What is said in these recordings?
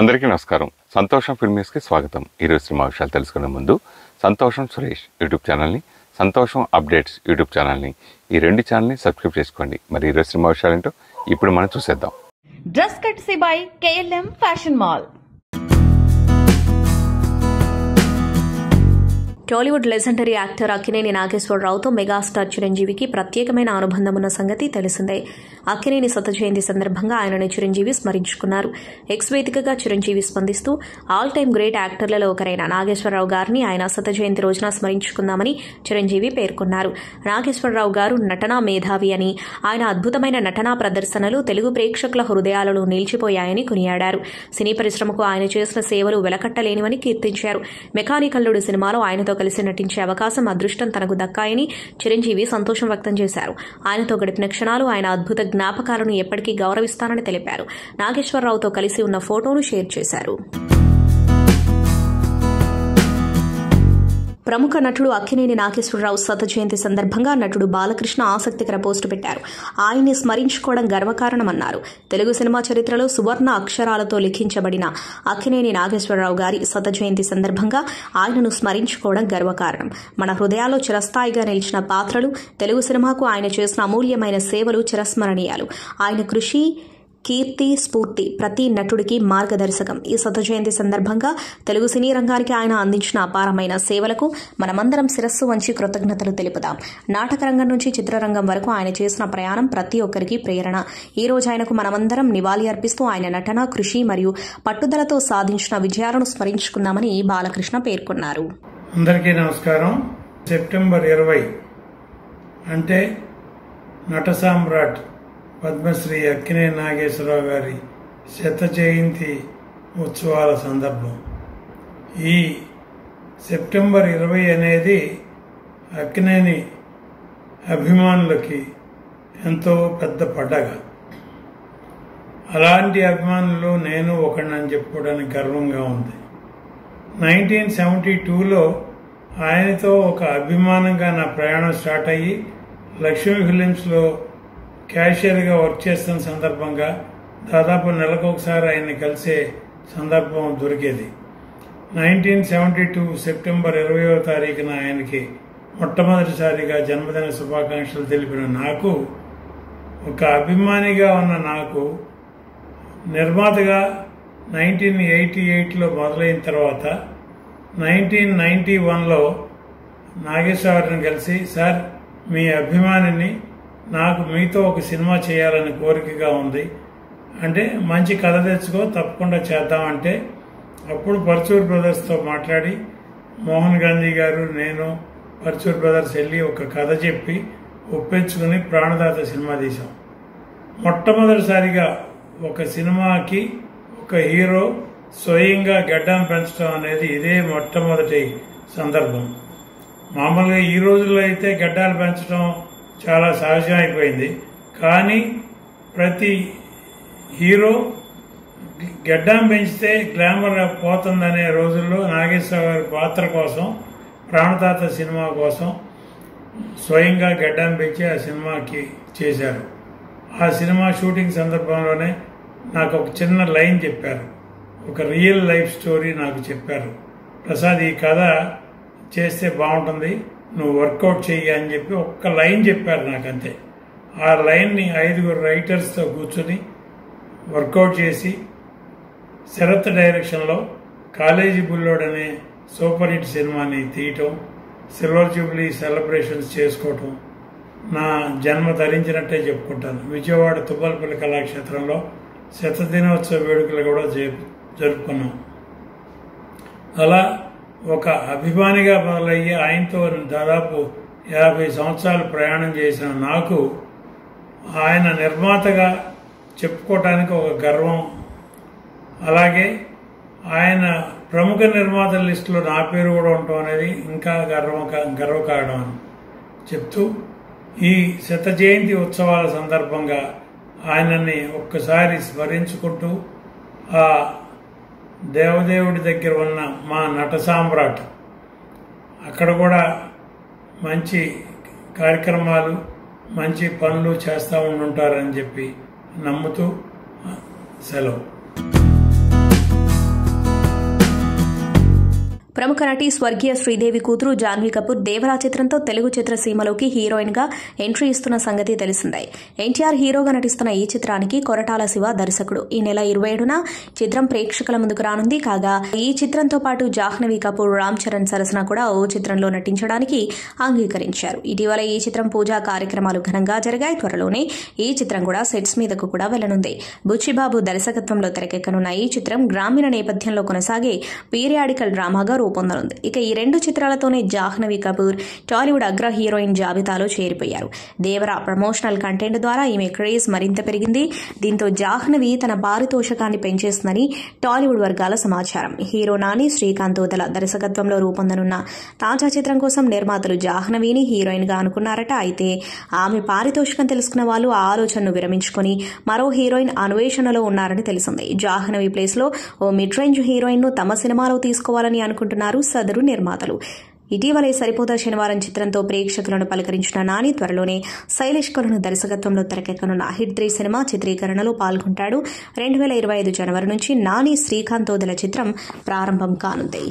అందరికీ నమస్కారం. సంతోషం ఫిల్మ్స్కి స్వాగతం. ఈరోజు సినిమా విషయాలు తెలుసుకునే ముందు సంతోషం సురేష్ యూట్యూబ్ ఛానల్ని, సంతోషం అప్డేట్స్ యూట్యూబ్ ఛానల్ని, ఈ రెండు ఛానల్ని సబ్స్క్రైబ్ చేసుకోండి. మరి ఈరోజు సినిమా విషయాలు ఏంటో ఇప్పుడు మనం చూసేద్దాం. Dress courtesy by KLM fashion mall. Tollywood legendary actor Akkineni నాగేశ్వరరావుతో మెగాస్టార్ చిరంజీవికి ప్రత్యేకమైన అనుబంధం ఉన్న సంగతి తెలిసిందే. అక్కినేని శత జయంతి సందర్భంగా ఆయనను చిరంజీవి స్మరించుకున్నారు. ఎక్స్ వేదికగా చిరంజీవి స్పందిస్తూ ఆల్ టైమ్ గ్రేట్ యాక్టర్లలో ఒకరైన నాగేశ్వరరావు గారిని ఆయన శత జయంతి రోజున స్మరించుకుందామని చిరంజీవి పేర్కొన్నారు. నాగేశ్వరరావు గారు నటనా మేధావి అని, ఆయన అద్భుతమైన నటనా ప్రదర్శనలు తెలుగు ప్రేక్షకుల హృదయాలలో నిలిచిపోయాయని కొనియాడారు. సినీ పరిశ్రమకు ఆయన చేసిన సేవలు వెలకట్టలేనివని కీర్తించారు. మెకానికల్లుడు సినిమాలో ఆయనతో కలిసి నటించే అవకాశం, అదృష్టం తనకు దక్కాయని చిరంజీవి సంతోషం వ్యక్తం చేశారు. ఆయనతో గడిపిన క్షణాలు, ఆయన అద్భుత జ్ఞాపకాలను ఎప్పటికీ గౌరవిస్తానని తెలిపారు. నాగేశ్వరరావుతో కలిసి ఉన్న ఫోటోను షేర్ చేశారు. ప్రముఖ నటుడు అక్కినేని నాగేశ్వరరావు శత జయంతి సందర్భంగా నటుడు బాలకృష్ణ ఆసక్తికర పోస్టు పెట్టారు. ఆయన్ని స్మరించుకోవడం గర్వకారణమన్నారు. తెలుగు సినిమా చరిత్రలో సువర్ణ అక్షరాలతో లిఖించబడిన అక్కినేని నాగేశ్వరరావు గారి శత జయంతి సందర్భంగా ఆయనను స్మరించుకోవడం గర్వకారణం. మన హృదయాల్లో చిరస్థాయిగా నిలిచిన పాత్రలు, తెలుగు సినిమాకు ఆయన చేసిన అమూల్యమైన సేవలు చిరస్మరణీయాలు. ఆయన కృషి, కీర్తి, స్ఫూర్తి ప్రతి నటుడికి మార్గదర్శకం. ఈ శత జయంతి సందర్భంగా తెలుగు సినీ రంగానికి ఆయన అందించిన అపారమైన సేవలకు మనమందరం శిరస్సు వంచి కృతజ్ఞతలు తెలుపుదాం. నాటక రంగం నుంచి చిత్రరంగం వరకు ఆయన చేసిన ప్రయాణం ప్రతి ఒక్కరికి ప్రేరణ. ఈ రోజు ఆయనకు మనమందరం నివాళి అర్పిస్తూ ఆయన నటన, కృషి మరియు పట్టుదలతో సాధించిన విజయాలను స్మరించుకుందామని బాలకృష్ణ పేర్కొన్నారు. అందరికీ నమస్కారం. సెప్టెంబర్ 20 అంటే నట సామ్రాట్ పద్మశ్రీ అక్కినేని నాగేశ్వరరావు గారి శత జయంతి ఉత్సవాల సందర్భం. ఈ సెప్టెంబర్ 20 అనేది అక్కినేని అభిమానులకి ఎంతో పెద్ద పండగ. అలాంటి అభిమానులు నేను ఒకడినని చెప్పుకోవడానికి గర్వంగా ఉంది. 1972లో ఆయనతో ఒక అభిమానంగా నా ప్రయాణం స్టార్ట్ అయ్యి లక్ష్మీ ఫిలిమ్స్లో క్యాషియర్గా వర్క్ చేస్తున్న సందర్భంగా దాదాపు నెలకు ఒకసారి ఆయన్ని కలిసే సందర్భం దొరికేది. 1972 సెప్టెంబర్ 20వ తారీఖున ఆయనకి మొట్టమొదటిసారిగా జన్మదిన శుభాకాంక్షలు తెలిపిన నాకు, ఒక అభిమానిగా ఉన్న నాకు, నిర్మాతగా 1988లో మొదలైన తర్వాత 1991లో నాగేశ్వరరావుని కలిసి, సార్ మీ అభిమానిని, నాకు మీతో ఒక సినిమా చేయాలని కోరికగా ఉంది అంటే, మంచి కథ తెచ్చుకో, తప్పకుండా చేద్దామంటే, అప్పుడు పర్చూర్ బ్రదర్స్తో మాట్లాడి మోహన్ గాంధీ గారు, నేను, పర్చూర్ బ్రదర్స్ వెళ్ళి ఒక కథ చెప్పి ఒప్పించుకుని ప్రాణదాత సినిమా తీశాం. మొట్టమొదటిసారిగా ఒక సినిమాకి ఒక హీరో స్వయంగా గడ్డం పెంచడం అనేది ఇదే మొట్టమొదటి సందర్భం. మామూలుగా ఈ రోజుల్లో అయితే గడ్డాలు పెంచడం చాలా సహజం అయిపోయింది. కానీ ప్రతి హీరో గడ్డం పెంచితే గ్లామర్ పోతుందనే రోజుల్లో నాగేశ్వర గారి పాత్ర కోసం, ప్రాణదాత సినిమా కోసం స్వయంగా గడ్డం పెంచి ఆ సినిమాకి చేశారు. ఆ సినిమా షూటింగ్ సందర్భంలోనే నాకు ఒక చిన్న లైన్ చెప్పారు, ఒక రియల్ లైఫ్ స్టోరీ నాకు చెప్పారు. ప్రసాద్, ఈ కథ చేస్తే బాగుంటుంది, నువ్వు వర్కౌట్ చెయ్యి అని చెప్పి ఒక్క లైన్ చెప్పారు నాకంతే. ఆ లైన్ని 5 రైటర్స్తో కూర్చొని వర్కౌట్ చేసి శరత్ డైరెక్షన్లో కాలేజీ బుల్లోడ్ అనే సూపర్ హిట్ సినిమాని తీయటం, సిల్వర్ జూబ్లీ సెలబ్రేషన్స్ చేసుకోవటం నా జన్మ ధరించినట్టే చెప్పుకుంటాను. విజయవాడ తుమ్మలపల్లి కళాక్షేత్రంలో శతదినోత్సవ వేడుకలు కూడా జరుపుకున్నాం. అలా ఒక అభిమానిగా మొదలయ్యి ఆయనతో దాదాపు 50 సంవత్సరాలు ప్రయాణం చేసిన నాకు ఆయన నిర్మాతగా చెప్పుకోవటానికి ఒక గర్వం. అలాగే ఆయన ప్రముఖ నిర్మాతల లిస్టులో నా పేరు కూడా ఉండటం అనేది ఇంకా గర్వకారణం అని చెప్తూ, ఈ శత జయంతి ఉత్సవాల సందర్భంగా ఆయనని ఒక్కసారి స్మరించుకుంటూ, ఆ దేవదేవుడి దగ్గర ఉన్న మా నట సామ్రాట్ అక్కడ కూడా మంచి కార్యక్రమాలు, మంచి పనులు చేస్తూ ఉండుంటారని చెప్పి నమ్ముతూ సెలవు. ప్రముఖ నటి స్వర్గీయ శ్రీదేవి కూతురు జాన్వీ కపూర్ దేవరా చిత్రంతో తెలుగు చిత్రసీమలోకి హీరోయిన్ గా ఎంట్రీ ఇస్తున్న సంగతి తెలిసిందే. ఎన్టీఆర్ హీరోగా నటిస్తున్న ఈ చిత్రానికి కొరటాల శివ దర్శకుడు. ఈ నెల 27న చిత్రం ప్రేక్షకుల ముందుకు రానుంది. కాగా ఈ చిత్రంతో పాటు జాహ్నవి కపూర్, రామ్ చరణ్ సరసన కూడా ఓ చిత్రంలో నటించడానికి అంగీకరించారు. ఇటీవల ఈ చిత్రం పూజా కార్యక్రమాలు ఘనంగా జరిగాయి. త్వరలోనే ఈ చిత్రం కూడా సెట్స్ మీదకు కూడా వెళ్లనుంది. బుచ్చిబాబు దర్శకత్వంలో తెరకెక్కనున్న ఈ చిత్రం గ్రామీణ నేపథ్యంలో కొనసాగే పీరియాడికల్ డ్రామాగా రూపొందనుంది. ఇక ఈ 2 చిత్రాలతోనే జాహ్నవి కపూర్ టాలీవుడ్ అగ్ర హీరోయిన్ జాబితాలో చేరిపోయారు. దేవరా ప్రమోషనల్ కంటెంట్ ద్వారా ఈమె క్రేజ్ మరింత పెరిగింది. దీంతో జాహ్నవి తన పారితోషికాన్ని పెంచేస్తుందని టాలీవుడ్ వర్గాల సమాచారం. హీరో నాని శ్రీకాంత్ ఓదెల దర్శకత్వంలో రూపొందనున్న తాజా చిత్రం కోసం నిర్మాతలు జాహ్నవిని హీరోయిన్ గా అనుకున్నారట. అయితే ఆమె పారితోషికం తెలుసుకున్న వాళ్ళు ఆ ఆలోచనను విరమించుకుని మరో హీరోయిన్ అన్వేషణలో ఉన్నారని తెలిసింది. జాహ్నవి ప్లేస్ లో ఓ మిడ్ రేంజ్ హీరోయిన్ ను తమ సినిమాలో తీసుకోవాలని అనుకుంటున్నారు సదరు నిర్మాతలు. ఇటీవలే సరిపోతా శనివారం చిత్రంతో ప్రేక్షకులను పలకరించిన నాని త్వరలోనే శైలేష్ కొలను దర్శకత్వంలో తెరకెక్కనున్న హిట్ 3 సినిమా చిత్రీకరణలో పాల్గొంటాడు. 2025 జనవరి నుంచి నాని శ్రీకాంత్ ఓదెల చిత్రం ప్రారంభం కానుంది.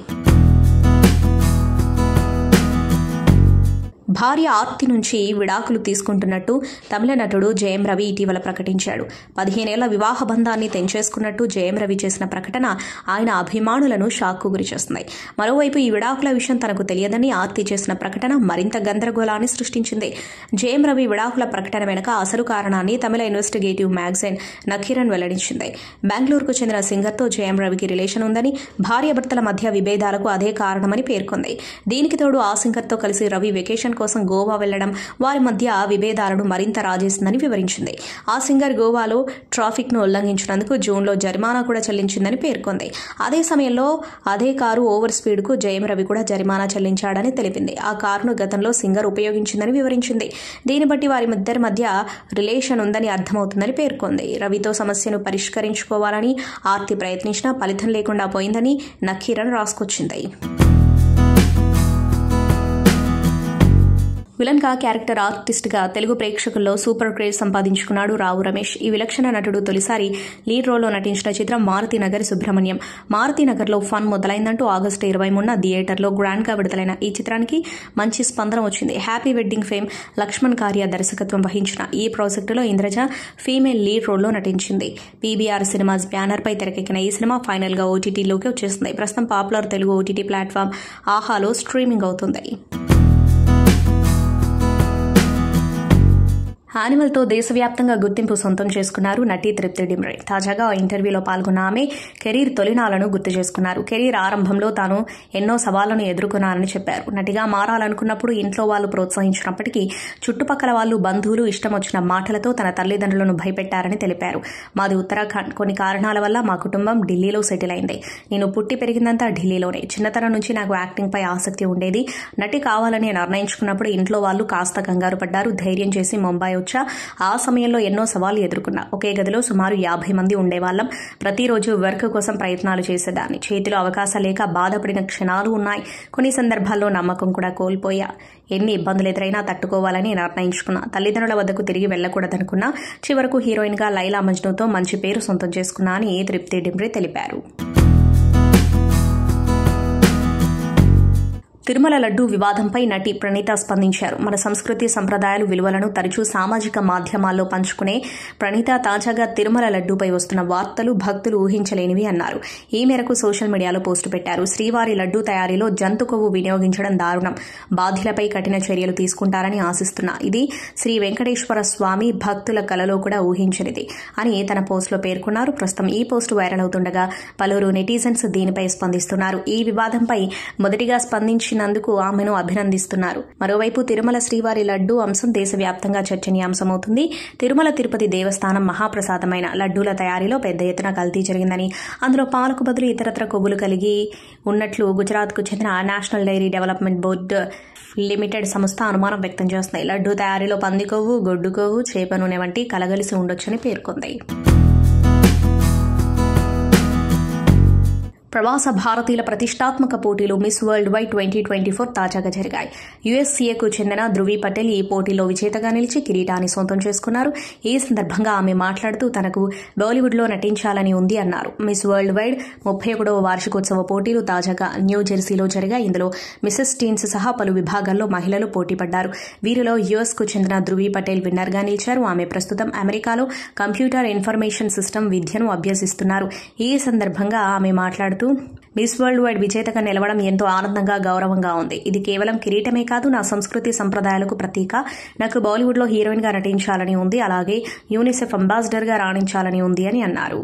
భార్య ఆర్తి నుంచి విడాకులు తీసుకుంటున్నట్టు తమిళ నటుడు జయం రవి ఇటీవల ప్రకటించాడు. 15 ఏళ్ల వివాహ బంధాన్ని తెంచేసుకున్నట్టు జయం రవి చేసిన ప్రకటన ఆయన అభిమానులను షాక్కు గురిచేస్తుంది. మరోవైపు ఈ విడాకుల విషయం తనకు తెలియదని ఆర్తి చేసిన ప్రకటన మరింత గందరగోళాన్ని సృష్టించింది. జయం రవి విడాకుల ప్రకటన వెనుక అసలు కారణాన్ని తమిళ ఇన్వెస్టిగేటివ్ మ్యాగజైన్ నఖీరన్ వెల్లడించింది. బెంగళూరుకు చెందిన సింగర్తో జయం రవికి రిలేషన్ ఉందని, భార్యాభర్తల మధ్య విభేదాలకు అదే కారణమని పేర్కొంది. దీనికి తోడు ఆ సింగర్తో కలిసి రవి వెకేషన్ కోసం గోవా వెళ్లడం వారి మధ్య విభేదాలను మరింత రాజేసిందని వివరించింది. ఆ సింగర్ గోవాలో ట్రాఫిక్ ను ఉల్లంఘించినందుకు జూన్లో జరిమానా కూడా చెల్లించిందని పేర్కొంది. అదే సమయంలో అదే కారు ఓవర్ స్పీడ్ కు జయం రవి కూడా జరిమానా చెల్లించాడని తెలిపింది. ఆ కారును గతంలో సింగర్ ఉపయోగించిందని వివరించింది. దీన్ని బట్టి వారిద్దరి మధ్య రిలేషన్ ఉందని అర్థమవుతుందని పేర్కొంది. రవితో సమస్యను పరిష్కరించుకోవాలని ఆర్తి ప్రయత్నించినా ఫలితం లేకుండా పోయిందని నఖీరన్ రాసుకొచ్చింది. విలన్ గా క్యారెక్టర్ ఆర్టిస్ట్ గా తెలుగు ప్రేక్షకుల్లో సూపర్ క్రేజ్ సంపాదించుకున్నాడు రావు రమేష్. ఈ విలక్షణ నటుడు తొలిసారి లీడ్ రోల్ లో నటించిన చిత్రం మారుతినగర్ సుబ్రహ్మణ్యం. మారుతినగర్ లో ఫన్ మొదలైందంటూ ఆగస్టు 23న థియేటర్లో గ్రాండ్ గా విడుదలైన ఈ చిత్రానికి మంచి స్పందన వచ్చింది. హ్యాపీ వెడ్డింగ్ ఫేమ్ లక్ష్మణ్ కార్య దర్శకత్వం వహించిన ఈ ప్రాజెక్టులో ఇంద్రజ ఫీమేల్ లీడ్ రోల్ లో నటించింది. పీబీఆర్ సినిమాస్ బ్యానర్ పై తెరకెక్కిన ఈ సినిమా ఫైనల్ గా ఓటీటీలోకి వచ్చేసింది. ప్రస్తుతం పాపులర్ తెలుగు ఓటీటీ ప్లాట్ఫామ్ ఆహాలో స్ట్రీమింగ్ అవుతుంది. యానిమల్తో దేశవ్యాప్తంగా గుర్తింపు సొంతం చేసుకున్నారు నటి తృప్తి డిమ్రే. తాజాగా ఇంటర్వ్యూలో పాల్గొన్న ఆమె కెరీర్ తొలినాళ్లను గుర్తు చేసుకున్నారు. కెరీర్ ఆరంభంలో తాను ఎన్నో సవాళ్లను ఎదుర్కొన్నానని చెప్పారు. నటిగా మారాలనుకున్నప్పుడు ఇంట్లో వాళ్ళు ప్రోత్సహించినప్పటికీ చుట్టుపక్కల వాళ్ళు, బంధువులు ఇష్టం వచ్చిన మాటలతో తన తల్లిదండ్రులను భయపెట్టారని తెలిపారు. మాది ఉత్తరాఖండ్. కొన్ని కారణాల వల్ల మా కుటుంబం ఢిల్లీలో సెటిల్ అయింది. నేను పుట్టి పెరిగిందంతా ఢిల్లీలోనే. చిన్నతనం నుంచి నాకు యాక్టింగ్ పై ఆసక్తి ఉండేది. నటి కావాలని నిర్ణయించుకున్నప్పుడు ఇంట్లో వాళ్ళు కాస్త కంగారు పడ్డారు. ధైర్యం చేసి ముంబై వచ్చా. ఆ సమయంలో ఎన్నో సవాళ్లు ఎదుర్కొన్నా. ఒకే గదిలో సుమారు 50 మంది ఉండేవాళ్లం. ప్రతిరోజు వర్క్ కోసం ప్రయత్నాలు చేసేదాన్ని. చేతిలో అవకాశాలు లేక బాధపడిన క్షణాలు ఉన్నాయి. కొన్ని సందర్భాల్లో నమ్మకం కూడా కోల్పోయా. ఎన్ని ఇబ్బందులు ఎదురైనా తట్టుకోవాలని నిర్ణయించుకున్నా. తల్లిదండ్రుల వద్దకు తిరిగి వెళ్లకూడదనుకున్నా. చివరకు హీరోయిన్ గా లైలా మజ్నుతో మంచి పేరు సొంతం చేసుకున్నా అని తృప్తి డిమ్రే తెలిపారు. తిరుమల లడ్డూ వివాదంపై నటి ప్రణీత స్పందించారు. మన సంస్కృతి, సంప్రదాయాలు, విలువలను తరచూ సామాజిక మాధ్యమాల్లో పంచుకునే ప్రణీత తాజాగా తిరుమల లడ్డూపై వస్తున్న వార్తలు భక్తులు ఊహించలేనివి అన్నారు. ఈ మేరకు సోషల్ మీడియాలో పోస్టు పెట్టారు. శ్రీవారి లడ్డూ తయారీలో జంతు కొవ్వు వినియోగించడం దారుణం. బాధ్యులపై కఠిన చర్యలు తీసుకుంటారని ఆశిస్తున్నా. ఇది శ్రీ వెంకటేశ్వర స్వామి భక్తుల కలలో కూడా ఊహించనిది అని తన పోస్టులో పేర్కొన్నారు. ప్రస్తుతం ఈ పోస్టు వైరల్ అవుతుండగా పలువురు నెటిజన్స్ దీనిపై స్పందిస్తున్నారు. ఈ వివాదంపై మొదటిగా స్పందించినందుకు ఆమెను అభినందిస్తున్నారు. మరోవైపు తిరుమల శ్రీవారి లడ్డూ అంశం దేశవ్యాప్తంగా చర్చనీయాంశమవుతుంది. తిరుమల తిరుపతి దేవస్థానం మహాప్రసాదమైన లడ్డూల తయారీలో పెద్ద ఎత్తున కల్తీ జరిగిందని, అందులో పాలకు బదులు ఇతరత్ర కొవ్వులు కలిగి ఉన్నట్లు గుజరాత్కు చెందిన National Dairy Development Board Limited సంస్థ అనుమానం వ్యక్తం చేస్తుంది. లడ్డూ తయారీలో పంది కొవ్వు, గొడ్డు కొవ్వు, చేప నూనె వంటి కలగలిసి ఉండొచ్చని పేర్కొంది. ప్రవాస భారతీయుల ప్రతిష్టాత్మక పోటీలు మిస్ వరల్డ్ వైడ్ 2024 తాజాగా జరిగాయి. యుఎస్సీఏకు చెందిన ధృవీ పటేల్ ఈ పోటీలో విజేతగా నిలిచి కిరీటాన్ని సొంతం చేసుకున్నారు. ఈ సందర్భంగా ఆమె మాట్లాడుతూ తనకు బాలీవుడ్లో నటించాలని ఉంది అన్నారు. మిస్ వరల్డ్ వైడ్ 31వ వార్షికోత్సవ పోటీలు తాజాగా న్యూజెర్సీలో జరిగాయి. ఇందులో మిసెస్ టీన్స్ సహా పలు విభాగాల్లో మహిళలు పోటీ పడ్డారు. వీరిలో యుఎస్కు చెందిన ధృవీ పటేల్ విన్నర్గా నిలిచారు. ఆమె ప్రస్తుతం అమెరికాలో కంప్యూటర్ ఇన్ఫర్మేషన్ సిస్టమ్ విద్యను అభ్యసిస్తున్నారు. ఈ సందర్భంగా ఆమె మాట్లాడుతూ మిస్ వరల్డ్ వైడ్ విజేతగా నిలవడం ఎంతో ఆనందంగా, గౌరవంగా ఉంది. ఇది కేవలం కిరీటమే కాదు, నా సంస్కృతి సంప్రదాయాలకు ప్రతీక. నాకు బాలీవుడ్లో హీరోయిన్గా నటించాలని ఉంది, అలాగే యూనిసెఫ్ అంబాసిడర్గా రాణించాలని ఉంది అని అన్నారు.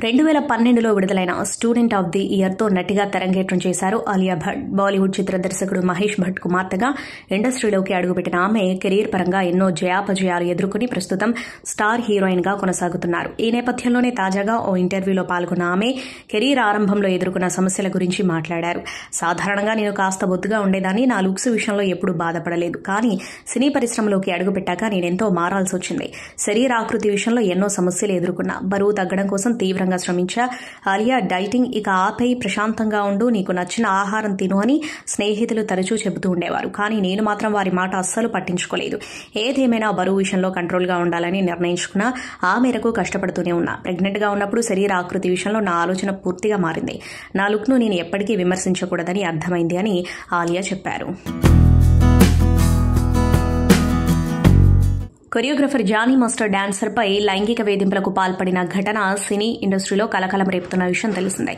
2012లో విడుదలైన స్టూడెంట్ ఆఫ్ ది ఇయర్తో నటిగా తెరంగేట్రం చేశారు ఆలియా భట్. బాలీవుడ్ చిత్ర దర్శకుడు మహేష్ భట్ కుమార్తెగా ఇండస్ట్రీలోకి అడుగుపెట్టిన ఆమె కెరీర్ పరంగా ఎన్నో జయాపజయాలు ఎదుర్కొని ప్రస్తుతం స్టార్ హీరోయిన్గా కొనసాగుతున్నారు. ఈ నేపథ్యంలోనే తాజాగా ఓ ఇంటర్వ్యూలో పాల్గొన్న ఆమె కెరీర్ ఆరంభంలో ఎదుర్కొన్న సమస్యల గురించి మాట్లాడారు. సాధారణంగా నేను కాస్త బొద్దుగా ఉండేదాన్ని, నా లుక్స్ విషయంలో ఎప్పుడూ బాధపడలేదు. కానీ సినీ పరిశ్రమలోకి అడుగుపెట్టాక నేనెంతో మారాల్సి వచ్చింది. శరీరాకృతి విషయంలో ఎన్నో సమస్యలు ఎదుర్కొన్నా. బరువు తగ్గడం కోసం తీవ్రంగా శ్రమించా. ఆలియా డైటింగ్ ఇక ఆపై ప్రశాంతంగా ఉండు, నీకు నచ్చిన ఆహారం తిను అని స్నేహితులు తరచూ చెబుతూ ఉండేవారు. కానీ నేను మాత్రం వారి మాట అస్సలు పట్టించుకోలేదు. ఏదేమైనా బరువు విషయంలో కంట్రోల్గా ఉండాలని నిర్ణయించుకున్నా. ఆ మేరకు కష్టపడుతూనే ఉన్నా. ప్రెగ్నెంట్గా ఉన్నప్పుడు శరీరాకృతి విషయంలో నా ఆలోచన పూర్తిగా మారింది. నా లుక్ను నేను ఎప్పటికీ విమర్శించకూడదని అర్థమైంది అని ఆలియా చెప్పారు. కొరియోగ్రఫర్ జానీ మాస్టర్ డాన్సర్పై లైంగిక వేధింపులకు పాల్పడిన ఘటన సినీ ఇండస్ట్రీలో కలకలం రేపుతున్న విషయం తెలిసిందే.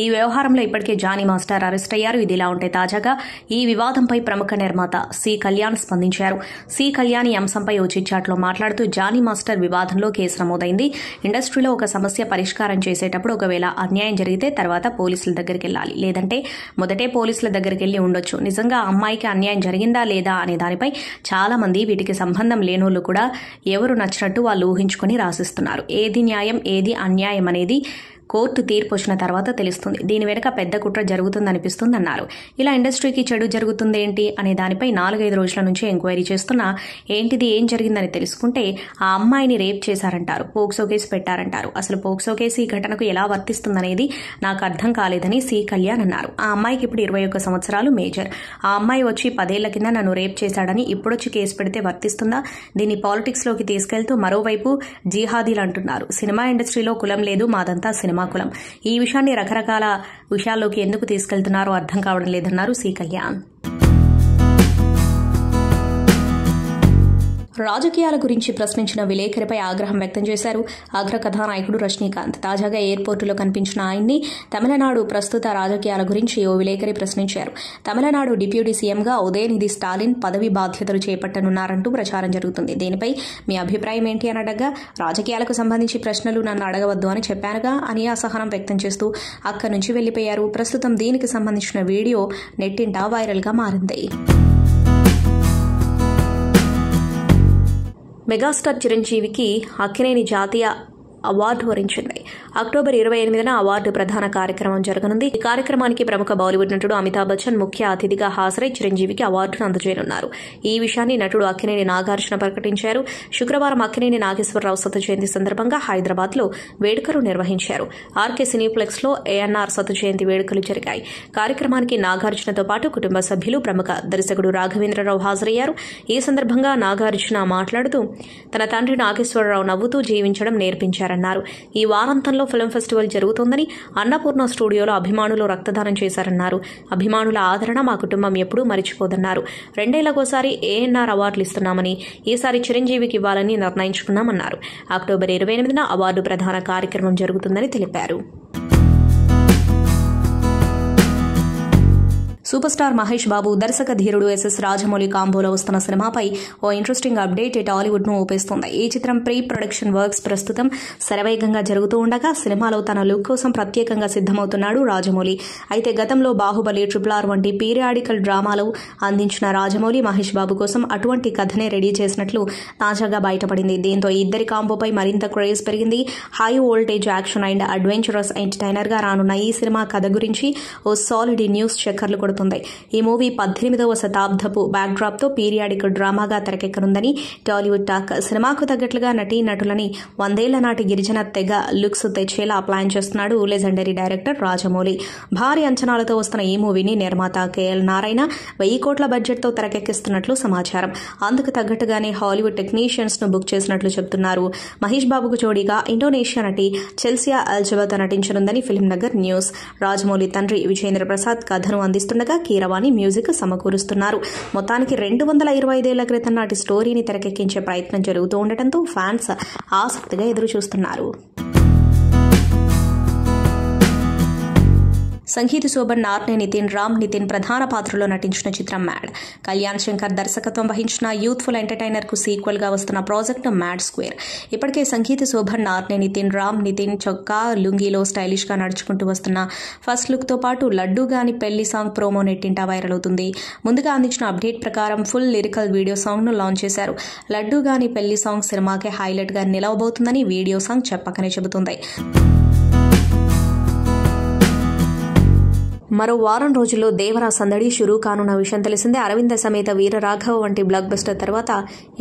ఈ వ్యవహారంలో ఇప్పటికే జానీ మాస్టర్ అరెస్ట్ అయ్యారు. ఇదిలా ఉంటే తాజాగా ఈ వివాదంపై ప్రముఖ నిర్మాత సి కళ్యాణ్ స్పందించారు. సి కళ్యాణ్ ఈ అంశంపై ఓ చిట్చాట్లో మాట్లాడుతూ జానీ మాస్టర్ వివాదంలో కేసు నమోదైంది. ఇండస్ట్రీలో ఒక సమస్య పరిష్కారం చేసేటప్పుడు ఒకవేళ అన్యాయం జరిగితే తర్వాత పోలీసుల దగ్గరికి వెళ్లాలి, లేదంటే మొదటే పోలీసుల దగ్గరికి వెళ్లి ఉండొచ్చు. నిజంగా ఆ అమ్మాయికి అన్యాయం జరిగిందా లేదా అనే దానిపై చాలా మంది వీటికి సంబంధం లేనోళ్లు కూడా ఎవరు నచ్చినట్టు వాళ్ళు ఊహించుకుని రాసిస్తున్నారు. ఏది న్యాయం ఏది అన్యాయం అనేది కోర్టు తీర్పు వచ్చిన తర్వాత తెలుస్తుంది. దీని వెనుక పెద్ద కుట్ర జరుగుతుందనిపిస్తుందన్నారు. ఇలా ఇండస్ట్రీకి చెడు జరుగుతుందేంటి అనే దానిపై 4-5 రోజుల నుంచి ఎంక్వైరీ చేస్తున్నా ఏంటిది ఏం జరిగిందని తెలుసుకుంటే ఆ అమ్మాయిని రేప్ చేశారంటారు, పోక్సో కేసు పెట్టారంటారు. అసలు పోక్సో కేసు ఈ ఘటనకు ఎలా వర్తిస్తుందనేది నాకు అర్థం కాలేదని సి కళ్యాణ్ అన్నారు. ఆ అమ్మాయికి ఇప్పుడు 21 సంవత్సరాలు మేజర్. ఆ అమ్మాయి వచ్చి 10 ఏళ్ల కింద నన్ను రేప్ చేశాడని ఇప్పుడొచ్చి కేసు పెడితే వర్తిస్తుందా? దీన్ని పాలిటిక్స్ లోకి తీసుకెళ్తూ మరోవైపు జిహాదీలు అంటున్నారు. సినిమా ఇండస్ట్రీలో కులం లేదు, మాదంతా సినిమా కులం. ఈ విషయాన్ని రకరకాల విషయాల్లోకి ఎందుకు తీసుకెళ్తున్నారో అర్థం కావడం లేదన్నారు సి కళ్యాణ్. రాజకీయాల గురించి ప్రశ్నించిన విలేకరిపై ఆగ్రహం వ్యక్తం చేశారు అగ్ర కథానాయకుడు రజనీకాంత్. తాజాగా ఎయిర్పోర్టులో కనిపించిన ఆయన్ని తమిళనాడు ప్రస్తుత రాజకీయాల గురించి ఓ విలేకరి ప్రశ్నించారు. తమిళనాడు డిప్యూటీ సీఎంగా ఉదయనిధి స్టాలిన్ పదవి బాధ్యతలు చేపట్టనున్నారంటూ ప్రచారం జరుగుతుంది. దీనిపై మీ అభిప్రాయం ఏంటి అని అడగ్గా, రాజకీయాలకు సంబంధించి ప్రశ్నలు నన్ను అడగవద్దు అని చెప్పానుగా అని అసహనం వ్యక్తం చేస్తూ అక్కడి నుంచి వెళ్లిపోయారు. ప్రస్తుతం దీనికి సంబంధించిన వీడియో నెట్టింట వైరల్గా మారింది. మెగాస్టార్ చిరంజీవికి అక్కినేని జాతీయ అవార్డు వరించింది. అక్టోబర్ 28న అవార్డు ప్రధాన కార్యక్రమం జరగనుంది. ఈ కార్యక్రమానికి ప్రముఖ బాలీవుడ్ నటుడు అమితాబ్ బచ్చన్ ముఖ్య అతిథిగా హాజరై చిరంజీవికి అవార్డును అందజేయనున్నారు. ఈ విషయాన్ని నటుడు అక్కినేని నాగార్జున ప్రకటించారు. శుక్రవారం అక్కినేని నాగేశ్వరరావు శత జయంతి సందర్భంగా హైదరాబాద్లో వేడుకలు నిర్వహించారు. ఆర్కే సినీప్లెక్స్ లో ఏఎన్ఆర్ శత జయంతి వేడుకలు జరిగాయి. కార్యక్రమానికి నాగార్జునతో పాటు కుటుంబ సభ్యులు, ప్రముఖ దర్శకుడు రాఘవేంద్రరావు హాజరయ్యారు. ఈ సందర్భంగా నాగార్జున మాట్లాడుతూ తన తండ్రి నాగేశ్వరరావు నవ్వుతూ జీవించడం నేర్పించారు. ఈ వారాంతంలో ఫిల్మ్ ఫెస్టివల్ జరుగుతోందని, అన్నపూర్ణ స్టూడియోలో అభిమానులు రక్తదానం చేశారన్నారు. అభిమానుల ఆదరణ మా కుటుంబం ఎప్పుడూ మరిచిపోదన్నారు. 2 ఏళ్లకోసారి ఏఎన్ఆర్ అవార్డులు ఇస్తున్నామని, ఈసారి చిరంజీవికి ఇవ్వాలని నిర్ణయించుకున్నామన్నారు. అక్టోబర్ 28న అవార్డు ప్రధాన కార్యక్రమం జరుగుతుందని తెలిపారు. సూపర్ స్టార్ మహేష్ బాబు, దర్శక ధీరుడు ఎస్ఎస్ రాజమౌళి కాంబోలో వస్తున్న సినిమాపై ఓ ఇంట్రెస్టింగ్ అప్డేట్ టాలీవుడ్ ను ఊపేస్తోంది. ఈ చిత్రం ప్రీ ప్రొడక్షన్ వర్క్స్ ప్రస్తుతం శరవేగంగా జరుగుతూ ఉండగా సినిమాలో తన లుక్ కోసం ప్రత్యేకంగా సిద్దమవుతున్నాడు రాజమౌళి. అయితే గతంలో బాహుబలి, RRR వంటి పీరియాడికల్ డ్రామాలు అందించిన రాజమౌళి మహేష్ బాబు కోసం అటువంటి కథనే రెడీ చేసినట్లు తాజాగా బయటపడింది. దీంతో ఈ ఇద్దరి కాంబోపై మరింత క్రేజ్ పెరిగింది. High voltage action and adventurous entertainer గా రానున్న ఈ సినిమా కథ గురించి ఓ సాలిడ్ న్యూస్ చక్కర్లు కొడుతుంది. తెరకెక్కబడుతుంది. ఈ మూవీ 18వ శతాబ్దపు బ్యాక్డ్రాప్తో పీరియాడిక్ డ్రామాగా తెరకెక్కనుందని టాలీవుడ్ టాక్. సినిమాకు తగ్గట్లుగా నటీనటులని 100 ఏళ్ల నాటి గిరిజన తెగ లుక్స్ తెచ్చేలా ప్లాన్ చేస్తున్నాడు లెజెండరీ డైరెక్టర్ రాజమౌళి. భారీ అంచనాలతో వస్తున్న ఈ మూవీని నిర్మాత కేఎల్ నారాయణ 1000 కోట్ల బడ్జెట్తో తెరకెక్కిస్తున్నట్లు సమాచారం. అందుకు తగ్గట్టుగానే హాలీవుడ్ టెక్నీషియన్స్ ను బుక్ చేసినట్లు చెబుతున్నారు. మహేష్ బాబుకు జోడీగా ఇండోనేషియా నటి చెల్సియా అల్జబత్ నటించనుందని ఫిల్మ్ నగర్ న్యూస్. రాజమౌళి తండ్రి విజయేంద్ర ప్రసాద్ కథను అందిస్తుండగా కీరవాణి మ్యూజిక్ సమకూరుస్తున్నారు. మొత్తానికి 225 ఏళ్ల క్రితం నాటి స్టోరీని తెరకెక్కించే ప్రయత్నం జరుగుతూ ఉండటంతో ఫ్యాన్స్ ఆసక్తిగా ఎదురుచూస్తున్నారు. సంగీత శోభన్, నార్నే నితిన్, రామ్ నితిన్ ప్రధాన పాత్రలో నటించిన చిత్రం మ్యాడ్. కళ్యాణ్ శంకర్ దర్శకత్వం వహించిన యూత్ఫుల్ ఎంటర్టైనర్ కు సీక్వెల్ గా వస్తున్న ప్రాజెక్ట్ మ్యాడ్ స్క్వేర్. ఇప్పటికే సంగీత శోభన్, నార్నే నితిన్, రామ్ నితిన్ చొక్కా లుంగీలో స్టైలిష్ గా నడుచుకుంటూ వస్తున్న ఫస్ట్ లుక్ తో పాటు లడ్డూ గాని పెళ్లి సాంగ్ ప్రోమో నెట్టింటా వైరల్ అవుతుంది. ముందుగా అందించిన అప్డేట్ ప్రకారం ఫుల్ లిరికల్ వీడియో సాంగ్ ను లాంచ్ చేశారు. లడ్డూ గాని పెళ్లి సాంగ్ సినిమాకే హైలైట్ గా నిలవబోతుందని వీడియో సాంగ్ చెప్పకనే చెబుతుంది. మరో వారం రోజుల్లో దేవరా సందడి షురూ కానున్న విషయం తెలిసిందే. అరవింద సమేత వీరరాఘవ వంటి బ్లాక్ బస్టర్ తర్వాత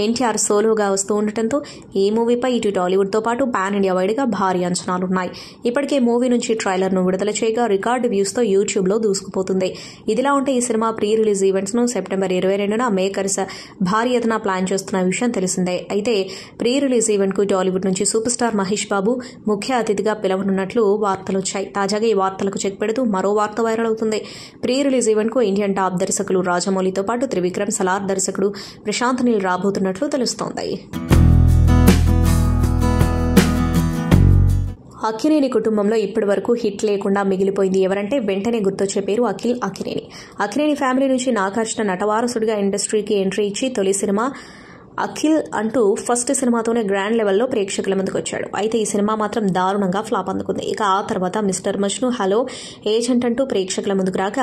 ఎన్టీఆర్ సోలోగా వస్తూ ఉండటంతో ఈ మూవీపై ఇటు టాలీవుడ్తో పాటు పాన్ ఇండియా వైడ్గా భారీ అంచనాలున్నాయి. ఇప్పటికే మూవీ నుంచి ట్రైలర్ను విడుదల చేయగా రికార్డు వ్యూస్తో యూట్యూబ్లో దూసుకుపోతుంది. ఇదిలా ఉంటే ఈ సినిమా ప్రీ రిలీజ్ ఈవెంట్స్ను సెప్టెంబర్ 22న మేకర్స్ భారీ ఎత్తున ప్లాన్ చేస్తున్న విషయం తెలిసిందే. అయితే ప్రీ రిలీజ్ ఈవెంట్కు టాలీవుడ్ నుంచి సూపర్ స్టార్ మహేష్ బాబు ముఖ్య అతిథిగా పిలవనున్నట్లు వార్తలొచ్చాయి. తాజాగా ఈ వార్తలకు చెక్ పెడుతూ మరో వార్త వైరల్ అవుతుంది. ప్రీ రిలీజ్ ఈవెంట్ కు ఇండియన్ టాప్ దర్శకులు రాజమౌళితో పాటు త్రివిక్రమ్, సలార్ దర్శకుడు ప్రశాంత్ నీల్ రాబోతున్నట్లు తెలుస్తోంది. అక్కినేని కుటుంబంలో ఇప్పటి వరకు హిట్ లేకుండా మిగిలిపోయింది ఎవరంటే వెంటనే గుర్తొచ్చే పేరు అఖిల్ అక్కినేని. అక్కినేని ఫ్యామిలీ నుంచి నాగార్జున నటవారసుడిగా ఇండస్ట్రీకి ఎంట్రీ ఇచ్చి తొలి సినిమా అఖిల్ అంటూ ఫస్ట్ సినిమాతోనే గ్రాండ్ లెవెల్లో ప్రేక్షకుల ముందుకు వచ్చాడు. అయితే ఈ సినిమా మాత్రం దారుణంగా ఫ్లాప్ అందుకుంది. ఇక ఆ తర్వాత మిస్టర్ మజ్ను, హలో, ఏజెంట్ అంటూ ప్రేక్షకుల ముందుకు రాక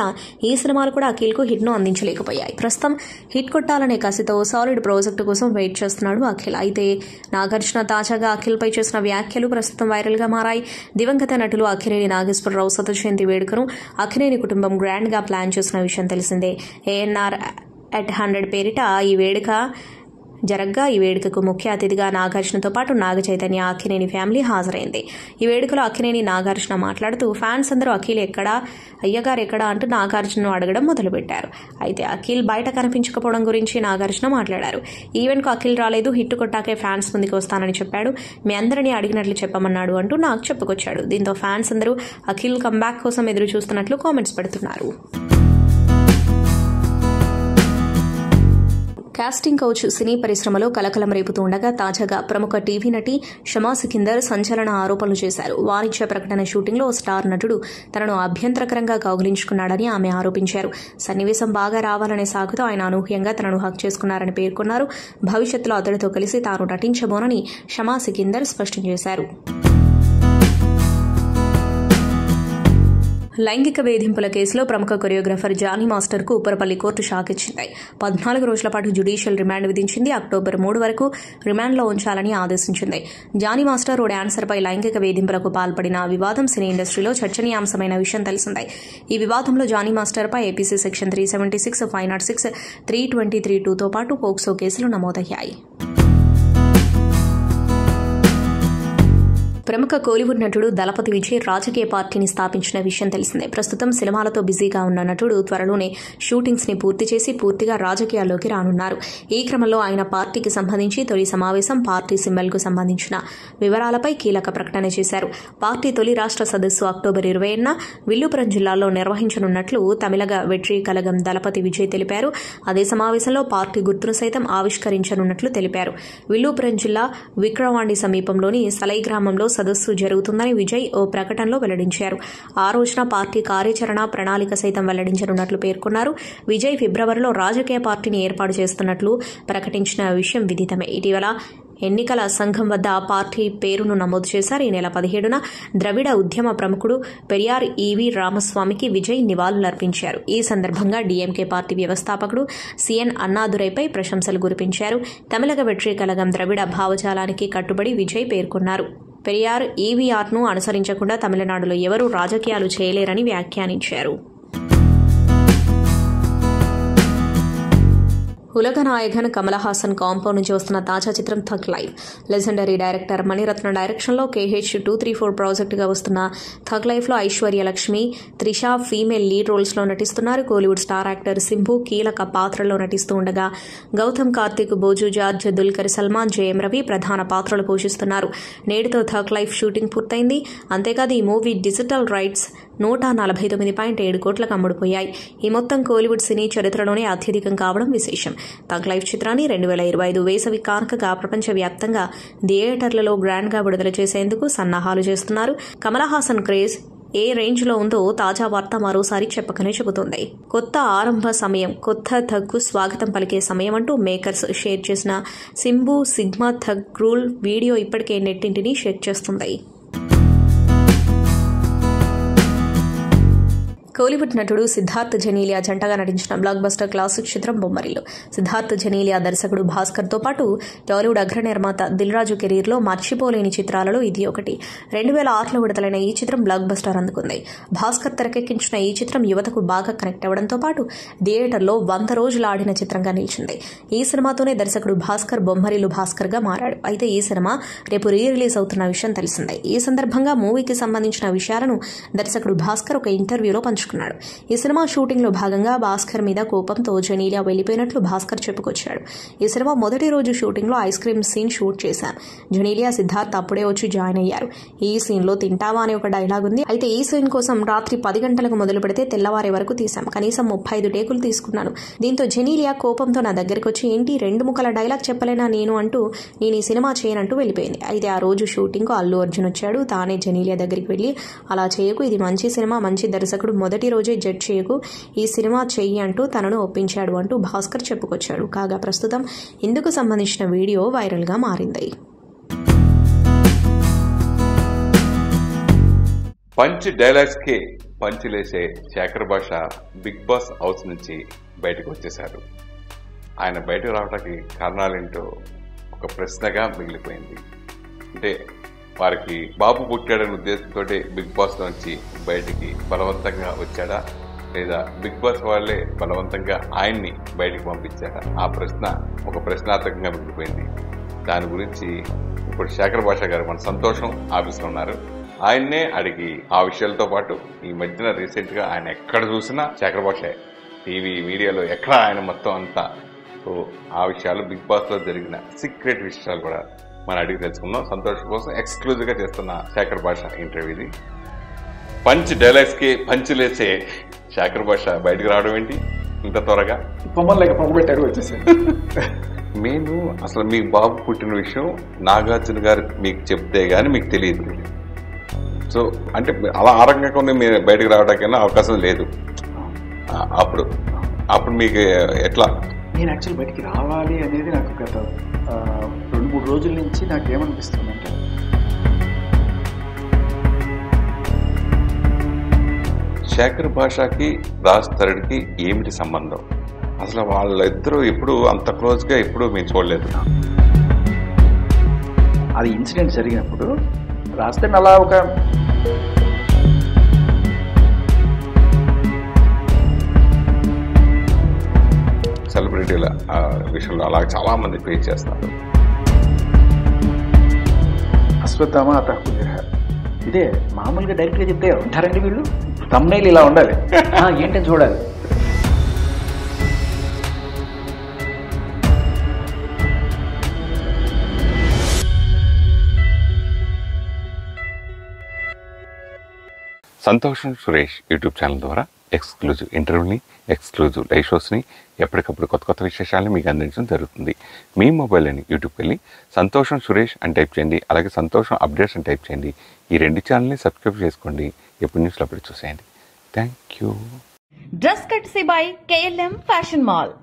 ఈ సినిమాలు కూడా అఖిల్ కు హిట్ ను అందించలేకపోయాయి. ప్రస్తుతం హిట్ కొట్టాలనే కసితో సాలిడ్ ప్రాజెక్టు కోసం వెయిట్ చేస్తున్నాడు అఖిల్. అయితే నాగార్జున తాజాగా అఖిల్ పై చేసిన వ్యాఖ్యలు ప్రస్తుతం వైరల్ గా మారాయి. దివంగత నటులు అక్కినేని నాగేశ్వరరావు శత జయంతి వేడుకను అక్కినేని కుటుంబం గ్రాండ్ గా ప్లాన్ చేసిన విషయం తెలిసిందే. ANR at 100 పేరిట ఈ వేడుక జరగ్గా ఈ వేడుకకు ముఖ్య అతిథిగా నాగార్జునతో పాటు నాగ చైతన్య, అక్కినేని ఫ్యామిలీ హాజరైంది. ఈ వేడుకలో అక్కినేని నాగార్జున మాట్లాడుతూ ఫ్యాన్స్ అందరూ అఖిల్ ఎక్కడా, అయ్యగారు ఎక్కడా అంటూ నాగార్జునను అడగడం మొదలుపెట్టారు. అయితే అఖిల్ బయట కనిపించకపోవడం గురించి నాగార్జున మాట్లాడారు. ఈవెంట్కు అఖిల్ రాలేదు, హిట్ కొట్టాకే ఫ్యాన్స్ ముందుకు వస్తానని చెప్పాడు, మీ అందరినీ అడిగినట్లు చెప్పమన్నాడు అంటూ నాకు చెప్పుకొచ్చాడు. దీంతో ఫ్యాన్స్ అందరూ అఖిల్ కంబ్యాక్ కోసం ఎదురు చూస్తున్నట్లు కామెంట్స్ పెడుతున్నారు. కాస్టింగ్ కౌచ్ సినీ పరిశ్రమలో కలకలం రేపుతూ ఉండగా తాజాగా ప్రముఖ టీవీ నటి షమా సికిందర్ సంచలన ఆరోపణలు చేశారు. వాణిజ్య ప్రకటన షూటింగ్లో స్టార్ నటుడు తనను అభ్యంతరకరంగా కౌగిలించుకున్నాడని ఆమె ఆరోపించారు. సన్నివేశం బాగా రావాలనే సాగుతో ఆయన అనూహ్యంగా తనను హక్ చేసుకున్నారని పేర్కొన్నారు. భవిష్యత్తులో అతడితో కలిసి తాను నటించబోనని షమా సికిందర్ స్పష్టం చేశారు. లైంగిక వేధింపుల కేసులో ప్రముఖ కొరియోగ్రాఫర్ జానీ మాస్టర్ కు ఉప్పరపల్లి కోర్టు షాక్ ఇచ్చింది. 14 రోజుల పాటు జ్యుడిషియల్ రిమాండ్ విధించింది. అక్టోబర్ 3 వరకు రిమాండ్లో ఉంచాలని ఆదేశించింది. జానీ మాస్టర్ ఓ డాన్సర్పై లైంగిక వేధింపులకు పాల్పడిన వివాదం సినీ ఇండస్ట్రీలో చర్చనీయాంశమైన విషయం తెలిసిందే. ఈ వివాదంలో జానీ మాస్టర్పై ఏపీసీ సెక్షన్ 376, 506, 323(2)తో పాటు పోక్సో కేసులు నమోదయ్యాయి. ప్రముఖ కోలీవుడ్ నటుడు దళపతి విజయ్ రాజకీయ పార్టీని స్థాపించిన విషయం తెలిసిందే. ప్రస్తుతం సినిమాలతో బిజీగా ఉన్న నటుడు త్వరలోనే షూటింగ్స్ ని పూర్తి చేసి పూర్తిగా రాజకీయాల్లోకి రానున్నారు. ఈ క్రమంలో ఆయన పార్టీకి సంబంధించి తొలి సమావేశం, పార్టీ సింబల్ కు సంబంధించిన వివరాలపై కీలక ప్రకటన చేశారు. పార్టీ తొలి రాష్ట్ర సదస్సు అక్టోబర్ 20న విల్లుపురం జిల్లాలో నిర్వహించనున్నట్లు తమిళగ వెట్రి కలగం దళపతి విజయ్ తెలిపారు. అదే సమావేశంలో పార్టీ గుర్తును సైతం ఆవిష్కరించనున్నట్లు తెలిపారు. విల్లుపురం జిల్లా విక్రవాండి సమీపంలోని సలై గ్రామంలో సదస్సు జరుగుతుందని విజయ్ ఓ ప్రకటనలో వెల్లడించారు. ఆ రోజున పార్టీ కార్యాచరణ ప్రణాళిక సైతం వెల్లడించనున్నట్లు పేర్కొన్నారు. విజయ్ ఫిబ్రవరిలో రాజకీయ పార్టీని ఏర్పాటు చేస్తున్నట్లు ప్రకటించిన విషయం విదితమే. ఇటీవల ఎన్నికల సంఘం వద్ద పార్టీ పేరును నమోదు చేశారు. ఈ నెల 17న ద్రవిడ ఉద్యమ ప్రముఖుడు పెరియార్ ఈవి రామస్వామికి విజయ్ నివాళులర్పించారు. ఈ సందర్భంగా డీఎంకే పార్టీ వ్యవస్థాపకుడు సిఎన్ అన్నాదురైపై ప్రశంసలు కురిపించారు. తమిళగ వెట్రి కలగం ద్రవిడ భావజాలానికి కట్టుబడి విజయ్ పేర్కొన్నారు. పెరియార్ ఈవీఆర్ను అనుసరించకుండా తమిళనాడులో ఎవరూ రాజకీయాలు చేయలేరని వ్యాఖ్యానించారు. ఉలగ నాయకన్ కమల్ హాసన్ కాంపో నుంచి వస్తున్న తాజా చిత్రం tug life. Legendary director Miniratna డైరెక్షన్లో KH234 ప్రాజెక్టుగా వస్తున్న థగ్ లైఫ్లో ఐశ్వర్య లక్ష్మి, త్రిష ఫీమేల్ లీడ్ రోల్స్లో నటిస్తున్నారు. కోలీవుడ్ స్టార్ యాక్టర్ సింబు కీలక పాత్రల్లో నటిస్తూ ఉండగా గౌతమ్ కార్తిక్, బోజు జార్జ్, దుల్కర్ సల్మాన్, జయం రవి ప్రధాన పాత్రలు పోషిస్తున్నారు. నేటితో థగ్ లైఫ్ షూటింగ్ పూర్తయింది. అంతేకాదు ఈ మూవీ డిజిటల్ రైట్స్ 149.7 కోట్లకు అమ్ముడుపోయాయి. ఈ మొత్తం కోలీవుడ్ సినీ చరిత్రలోనే అత్యధికం కావడం విశేషం. థగ్ లైఫ్ చిత్రాన్ని 2025 వేసవి కానుకగా ప్రపంచవ్యాప్తంగా థియేటర్లలో గ్రాండ్గా విడుదల చేసేందుకు సన్నాహాలు చేస్తున్నారు. కమల్ హాసన్ క్రేజ్ ఏ రేంజ్లో ఉందో తాజా వార్త మరోసారి చెప్పకనే చెబుతోంది. కొత్త ఆరంభ సమయం, కొత్త థగ్కు స్వాగతం పలికే సమయం అంటూ మేకర్స్ షేర్ చేసిన Simbu sigma tug rule video ఇప్పటికే నెట్టింటిని షేక్ చేస్తుంది. కోలీవుడ్ నటుడు సిద్ధార్థ్ జనీలియా జంటగా నటించిన బ్లాక్ బస్టర్ క్లాసిక్ చిత్రం బొమ్మరిల్లు. సిద్ధార్థ్ జనీలియా దర్శకుడు భాస్కర్తో పాటు టాలీవుడ్ అగ్ర నిర్మాత దిల్ రాజు కెరీర్లో మర్చిపోలేని చిత్రాలలో ఇది ఒకటి. 2006లో విడుదలైన ఈ చిత్రం బ్లాక్ బస్టర్ అందుకుంది. భాస్కర్ తెరకెక్కించిన ఈ చిత్రం యువతకు బాగా కనెక్ట్ అవ్వడంతో పాటు థియేటర్లో 100 రోజులు ఆడిన చిత్రంగా నిలిచింది. ఈ సినిమాతోనే దర్శకుడు భాస్కర్ బొమ్మరిల్లు భాస్కర్గా మారాడు. అయితే ఈ సినిమా రేపు రిలీజ్ అవుతున్న విషయం తెలిసిందే. ఈ సందర్భంగా మూవీకి సంబంధించిన విషయాలను దర్శకుడు భాస్కర్ ఒక ఇంటర్వ్యూలో పంచుకున్నాడు. ఈ సినిమా షూటింగ్ లో భాగంగా భాస్కర్ మీద కోపంతో జనీలియా వెళ్లిపోయినట్లు భాస్కర్ చెప్పుకొచ్చాడు. ఈ సినిమా మొదటి రోజు షూటింగ్ లో ఐస్ క్రీమ్ సీన్ షూట్ చేశాం. జనీలియా, సిద్ధార్థ్ అప్పుడే వచ్చి జాయిన్ అయ్యారు. ఈ సీన్ లో తింటావా అనే ఒక డైలాగ్ ఉంది. అయితే ఈ సీన్ కోసం రాత్రి 10 గంటలకు మొదలు పెడితే తెల్లవారే వరకు తీశాం. కనీసం 35 టేకులు తీసుకున్నాను. దీంతో జనీలియా కోపంతో నా దగ్గరికి వచ్చి ఏంటి 2 ముక్కల డైలాగ్ చెప్పలేనా నేను అంటూ నేను ఈ సినిమా చేయనంటూ వెళ్లిపోయింది. అయితే ఆ రోజు షూటింగ్ కు అల్లు అర్జున్ వచ్చాడు. తానే జనీలియా దగ్గరికి వెళ్లి అలా చేయకు, ఇది మంచి సినిమా, మంచి దర్శకుడు, మొదటి రోజే జడ్జ్ చేయకు, ఈ సినిమా చెయ్యి అంటూ తనను ఒప్పించాడు అంటూ భాస్కర్ చెప్పుకొచ్చాడు. కాగా ప్రస్తుతం ఇందుకు సంబంధించిన వీడియో వైరల్ గా మారింది. పంచ్ డైలాగ్స్ కి పంచులేసే శేఖర్ భాష బిగ్ బాస్ హౌస్ నుంచి బయటకు వచ్చేశారు. ఆయన బయటకు రావడానికి కారణాలేంటో ఒక ప్రశ్నగా మిగిలిపోయింది. అంటే వారికి బాబు పుట్టాడనే ఉద్దేశంతో బిగ్ బాస్ నుంచి బయటికి బలవంతంగా వచ్చాడా, లేదా బిగ్ బాస్ వాళ్లే బలవంతంగా ఆయన్ని బయటికి పంపించాడా? ఆ ప్రశ్న ఒక ప్రశ్నార్థకంగా మిగిలిపోయింది. దాని గురించి ఇప్పుడు శేఖర్ భాష గారు మన సంతోషం ఆఫీస్లో ఉన్నారు. ఆయన్నే అడిగి ఆ విషయాలతో పాటు ఈ మధ్యన రీసెంట్ గా ఆయన ఎక్కడ చూసినా శేఖర్ భాషే, టీవీ మీడియాలో ఎక్కడ ఆయన మొత్తం అంతా. సో ఆ విషయాలు బిగ్ బాస్ లో జరిగిన సీక్రెట్ విషయాలు కూడా మనం అడిగి తెలుసుకుందాం. సంతోషం కోసం ఎక్స్క్లూజివ్ గా చేస్తున్న శేఖర్ భాష ఇంటర్వ్యూ ఇది. పంచ్ డైలాగ్స్ కి పంచులేసే శేఖర్ భాష బయటకు రావడం ఏంటి ఇంత త్వరగా? నేను అసలు మీ బాబు పుట్టిన విషయం నాగార్జున గారు మీకు చెప్తే గానీ మీకు తెలియదు. సో అంటే అలా ఆరంగా కొన్ని మీరు బయటకు రావడానికైనా అవకాశం లేదు. అప్పుడు మీకు ఎట్లా? నేను యాక్చువల్ బయటికి రావాలి అనేది నాకు గత 2-3 రోజుల నుంచి నాకేమనిపిస్తుందంటే, శేఖర్ భాషకి రాజ్ తరుణ్కి ఏమిటి సంబంధం? అసలు వాళ్ళిద్దరూ ఎప్పుడు అంత క్లోజ్ గా ఎప్పుడు మేము చూడలేదు. అది ఇన్సిడెంట్ జరిగినప్పుడు రాజ్ తరుణ్ అలా ఒక సెలబ్రిటీల విషయంలో అలా చాలా మంది ఫేస్ చేస్తారు. అశ్వత్థామ ఇదే మామూలుగా డైరెక్ట్ గా చెప్తే ఉంటారండి వీళ్ళు, తమ్నైల్ ఇలా ఉండాలి ఏంటని చూడాలి. సంతోషం సురేష్ యూట్యూబ్ ఛానల్ ద్వారా ఎక్స్క్లూజివ్ ఇంటర్వ్యూని, ఎక్స్క్లూజివ్ లైవ్ షోస్ని, ఎప్పటికప్పుడు కొత్త విశేషాలను మీకు అందించడం జరుగుతుంది. మీ మొబైల్ని యూట్యూబ్కి వెళ్ళి సంతోషం సురేష్ అని టైప్ చేయండి, అలాగే సంతోషం అప్డేట్స్ అని టైప్ చేయండి. ఈ 2 ఛానల్ని సబ్స్క్రైబ్ చేసుకోండి. ఎప్పుడు న్యూస్లో అప్పుడు చూసేయండి. Thank you. Dress courtesy by KLM fashion mall.